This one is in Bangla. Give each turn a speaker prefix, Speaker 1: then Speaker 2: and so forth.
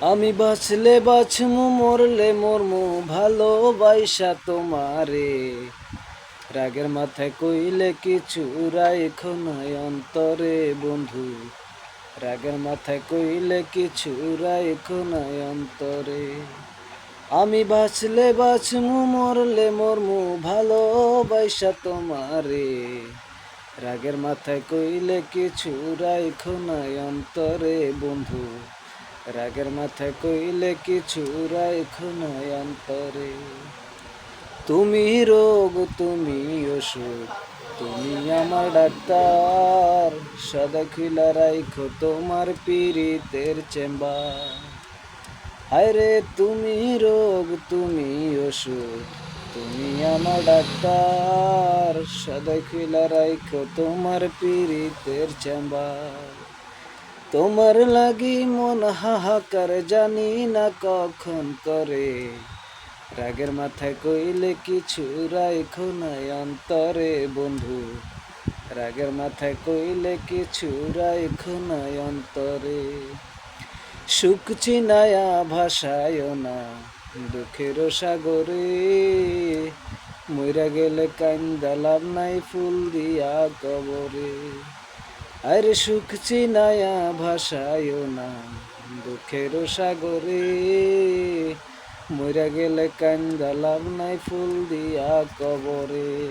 Speaker 1: আমি বাঁচলে বাঁচমু মরলে মরমু ভালোবাসা তোমারে। রাগের মাথায় কইলে কিছু রাইখো নাই অন্তরে বন্ধু। রাগের মাথায় কইলে কিছু রাইখো নাই অন্তরে। আমি বাঁচলে বাঁচমু মরলে মরমু ভালোবাসা তোমারে। রাগের মাথায় কইলে কিছু রাইখো নাই অন্তরে বন্ধু। রাগের মাথায় কইলে কিছু রাইখো নাই অন্তরে। তুমি রোগ তুমি ওষুধ, তুমি আমার ডাক্তার। সদা খুলা রাইখো তোমার পীড়িতের চেম্বার। হায়রে তুমি রোগ তুমি ওষুধ, তুমি আমার ডাক্তার। সদা খুলা রাইখো তোমার পীড়িতের চেম্বার। তোমার লাগি মন হাহাকার জানি না কখন করে। রাগের মাথায় কইলে কিছু রাইখো নাই অন্তরে বন্ধু। রাগের মাথায় কইলে কিছু রাইখো নাই অন্তরে। সুখ চিনায়া ভাসায় না দুঃখের সাগরে। মইরা গেলে কান্দা লাভ নাই ফুল দিয়া কবরে। আরে সুখ চিনায়া ভাসায় না দুঃখের সাগরে। মইরা গেলে কান্দা লাভ নাই ফুল দিয়া কবরে।